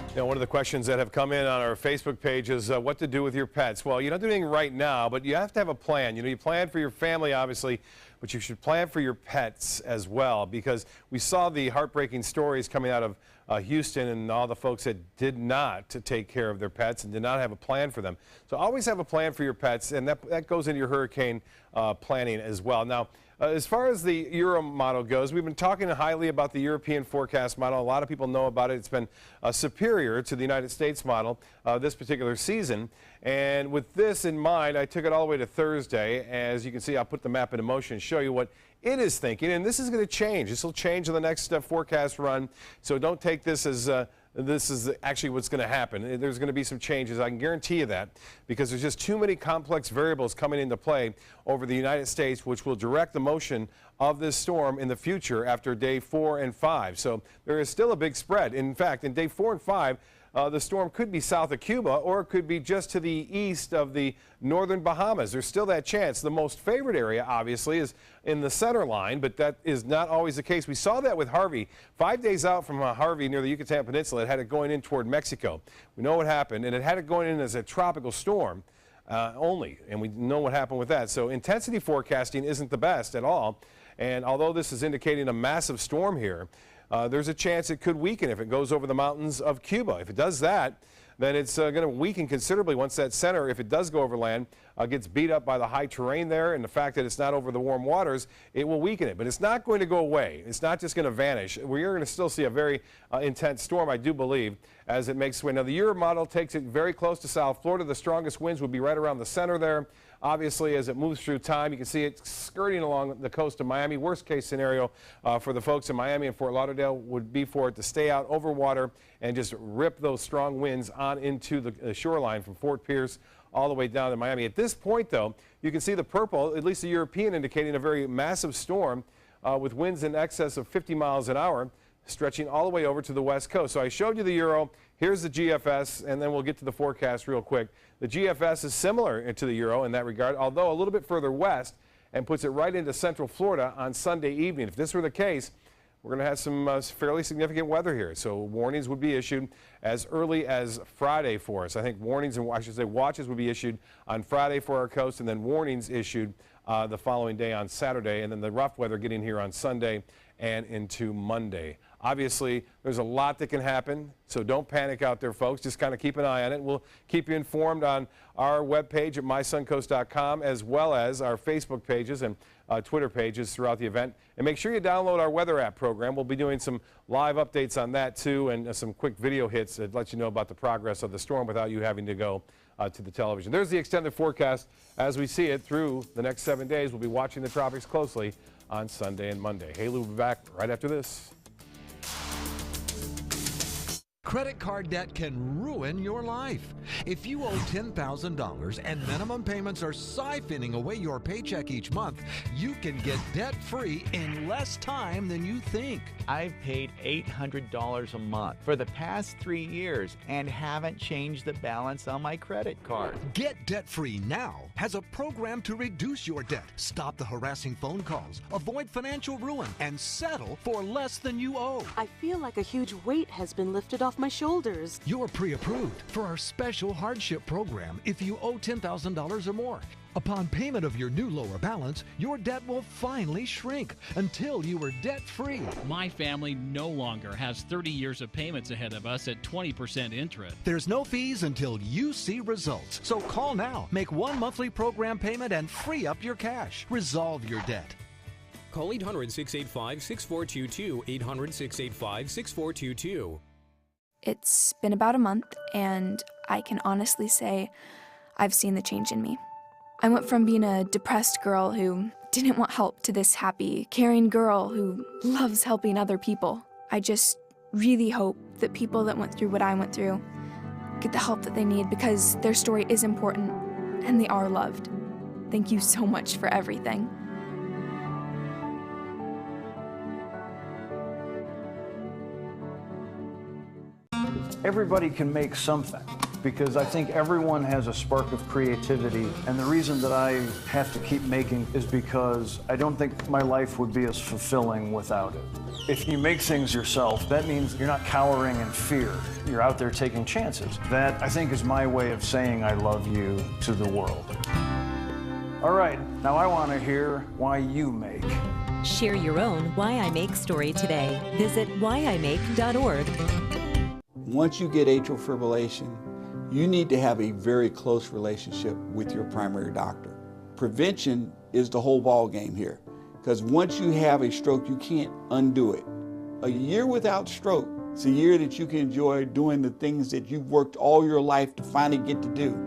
You know, one of the questions that have come in on our Facebook page is what to do with your pets. Well, you don't do anything right now, but you have to have a plan. You know, you plan for your family, obviously, but you should plan for your pets as well, because we saw the heartbreaking stories coming out of Houston and all the folks that did not take care of their pets and did not have a plan for them. So always have a plan for your pets, and that goes into your hurricane planning as well. Now, as far as the Euro model goes, we've been talking highly about the European forecast model. A lot of people know about it. It's been superior to the United States model this particular season. And with this in mind, I took it all the way to Thursday. As you can see, I'll put the map into motion and show you what it is thinking. And this is going to change. This will change in the next forecast run. So don't take this as this is actually what's going to happen. There's going to be some changes. I can guarantee you that, because there's just too many complex variables coming into play over the United States, which will direct the motion of this storm in the future after day 4 and 5. So there is still a big spread. In fact, in day 4 and 5, the storm could be south of Cuba, or it could be just to the east of the northern Bahamas. There's still that chance. The most favored area, obviously, is in the center line, but that is not always the case. We saw that with Harvey. 5 days out from Harvey near the Yucatan Peninsula, it had it going in toward Mexico. We know what happened, and it had it going in as a tropical storm only, and we know what happened with that. So intensity forecasting isn't the best at all. And although this is indicating a massive storm here, there's a chance it could weaken if it goes over the mountains of Cuba. If it does that, then it's going to weaken considerably once that center, if it does go over land, gets beat up by the high terrain there, and the fact that it's not over the warm waters, it will weaken it. But it's not going to go away. It's not just going to vanish. We're going to still see a very intense storm, I do believe, as it makes its way. Now, the Euro model takes it very close to South Florida. The strongest winds would be right around the center there. Obviously, as it moves through time, you can see it skirting along the coast of Miami. Worst case scenario for the folks in Miami and Fort Lauderdale would be for it to stay out over water and just rip those strong winds on into the shoreline from Fort Pierce all the way down to Miami. At this point, though, you can see the purple, at least the European, indicating a very massive storm with winds in excess of 50 miles an hour, stretching all the way over to the west coast. So I showed you the Euro. Here's the GFS, and then we'll get to the forecast real quick. The GFS is similar to the Euro in that regard, although a little bit further west, and puts it right into central Florida on Sunday evening. If this were the case, we're going to have some fairly significant weather here. So warnings would be issued as early as Friday for us. I think warnings, and I should say watches, would be issued on Friday for our coast, and then warnings issued the following day on Saturday, and then the rough weather getting here on Sunday and into Monday. Obviously, there's a lot that can happen, so don't panic out there, folks. Just kind of keep an eye on it. We'll keep you informed on our webpage at mysuncoast.com, as well as our Facebook pages and Twitter pages throughout the event. And make sure you download our weather app program. We'll be doing some live updates on that, too, and some quick video hits that let you know about the progress of the storm without you having to go to the television. There's the extended forecast as we see it through the next 7 days. We'll be watching the tropics closely on Sunday and Monday. Haley will be back right after this. Credit card debt can ruin your life. If you owe $10,000 and minimum payments are siphoning away your paycheck each month, you can get debt-free in less time than you think. I've paid $800 a month for the past 3 years and haven't changed the balance on my credit card. Get debt-free now has a program to reduce your debt, stop the harassing phone calls, avoid financial ruin, and settle for less than you owe. I feel like a huge weight has been lifted off my shoulders. You're pre-approved for our special hardship program if you owe $10,000 or more. Upon payment of your new lower balance, your debt will finally shrink until you are debt-free. My family no longer has 30 years of payments ahead of us at 20% interest. There's no fees until you see results. So call now, make one monthly program payment, and free up your cash. Resolve your debt. Call 800-685-6422, 800-685-6422. It's been about a month, and I can honestly say I've seen the change in me. I went from being a depressed girl who didn't want help to this happy, caring girl who loves helping other people. I just really hope that people that went through what I went through get the help that they need, because their story is important and they are loved. Thank you so much for everything. Everybody can make something, because I think everyone has a spark of creativity, and the reason that I have to keep making is because I don't think my life would be as fulfilling without it. If you make things yourself, that means you're not cowering in fear. You're out there taking chances. That, I think, is my way of saying I love you to the world. All right, now I want to hear why you make. Share your own Why I Make story today. Visit whyimake.org. Once you get atrial fibrillation, you need to have a very close relationship with your primary doctor. Prevention is the whole ball game here, because once you have a stroke, you can't undo it. A year without stroke, it's a year that you can enjoy doing the things that you've worked all your life to finally get to do.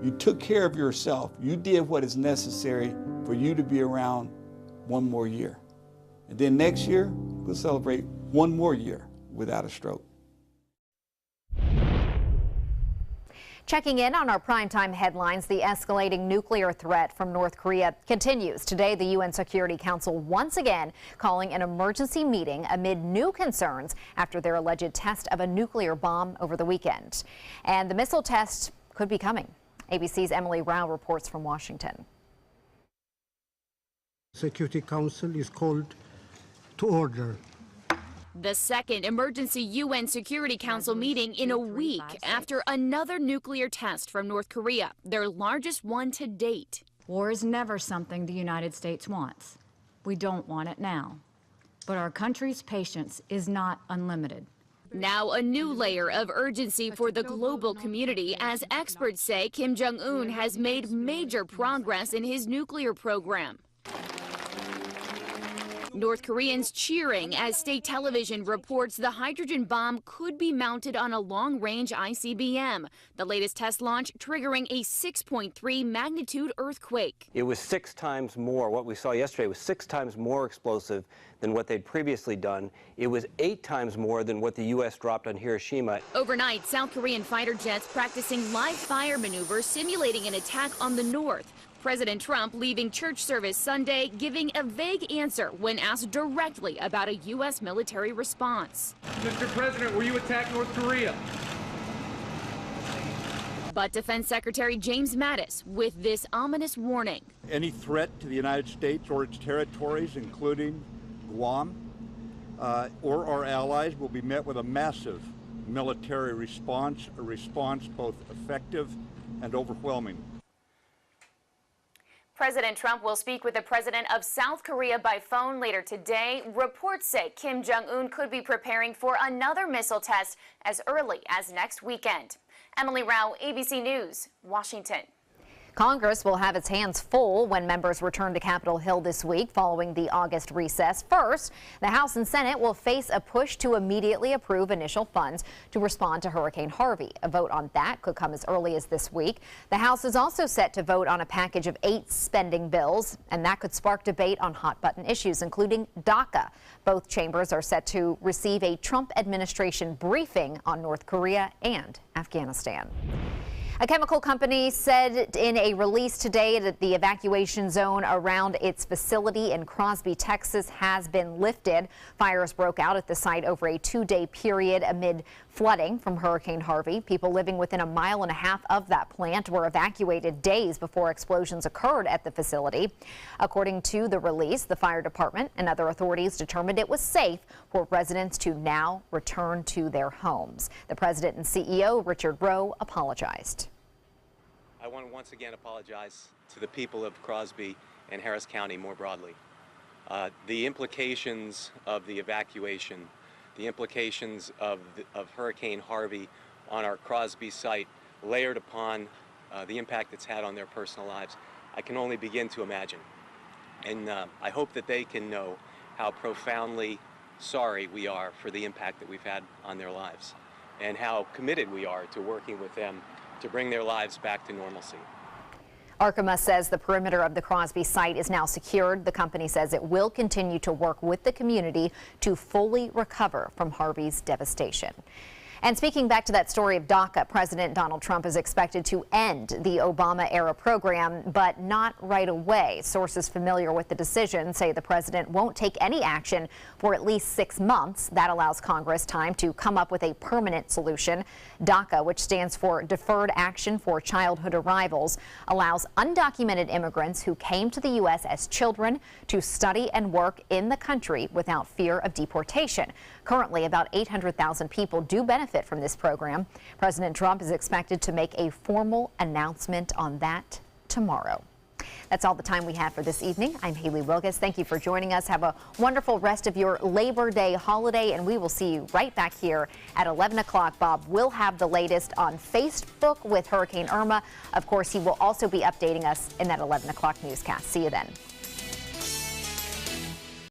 You took care of yourself. You did what is necessary for you to be around one more year. And then next year, we'll celebrate one more year without a stroke. Checking in on our primetime headlines, the escalating nuclear threat from North Korea continues. Today, the UN Security Council once again calling an emergency meeting amid new concerns after their alleged test of a nuclear bomb over the weekend. And the missile test could be coming. ABC's Emily Rao reports from Washington. Security Council is called to order. The second emergency UN Security Council meeting in a week after another nuclear test from North Korea, their largest one to date. War is never something the United States wants. We don't want it now. But our country's patience is not unlimited. Now a new layer of urgency for the global community as experts say Kim Jong-un has made major progress in his nuclear program. North Koreans cheering as state television reports the hydrogen bomb could be mounted on a long-range ICBM. The latest test launch triggering a 6.3 magnitude earthquake. It was 6 times more. What we saw yesterday was 6 times more explosive than what they'd previously done. It was 8 times more than what the U.S. dropped on Hiroshima. Overnight, South Korean fighter jets practicing live fire maneuvers simulating an attack on the north. President Trump leaving church service Sunday, giving a vague answer when asked directly about a U.S. military response. Mr. President, will you attack North Korea? But Defense Secretary James Mattis with this ominous warning. Any threat to the United States or its territories, including Guam, or our allies, will be met with a massive military response, a response both effective and overwhelming. President Trump will speak with the president of South Korea by phone later today. Reports say Kim Jong-un could be preparing for another missile test as early as next weekend. Emily Rao, ABC News, Washington. Congress will have its hands full when members return to Capitol Hill this week following the August recess. First, the House and Senate will face a push to immediately approve initial funds to respond to Hurricane Harvey. A vote on that could come as early as this week. The House is also set to vote on a package of 8 spending bills, and that could spark debate on hot-button issues, including DACA. Both chambers are set to receive a Trump administration briefing on North Korea and Afghanistan. A chemical company said in a release today that the evacuation zone around its facility in Crosby, Texas has been lifted. Fires broke out at the site over a 2-day period amid flooding from Hurricane Harvey. People living within a 1.5 miles of that plant were evacuated days before explosions occurred at the facility. According to the release, the fire department and other authorities determined it was safe for residents to now return to their homes. The president and CEO, Richard Rowe, apologized. I want to once again apologize to the people of Crosby and Harris County more broadly. The implications of the evacuation, the implications of Hurricane Harvey on our Crosby site, layered upon the impact it's had on their personal lives, I can only begin to imagine. And I hope that they can know how profoundly sorry we are for the impact that we've had on their lives and how committed we are to working with them to bring their lives back to normalcy. Arkema says the perimeter of the Crosby site is now secured. The company says it will continue to work with the community to fully recover from Harvey's devastation. And speaking back to that story of DACA, President Donald Trump is expected to end the Obama-era program, but not right away. Sources familiar with the decision say the president won't take any action for at least 6 months. That allows Congress time to come up with a permanent solution. DACA, which stands for Deferred Action for Childhood Arrivals, allows undocumented immigrants who came to the U.S. as children to study and work in the country without fear of deportation. Currently, about 800,000 people do benefit from this program. President Trump is expected to make a formal announcement on that tomorrow. That's all the time we have for this evening. I'm Haley Wilgus. Thank you for joining us. Have a wonderful rest of your Labor Day holiday, and we will see you right back here at 11 o'clock. Bob will have the latest on Facebook with Hurricane Irma. Of course, he will also be updating us in that 11 o'clock newscast. See you then.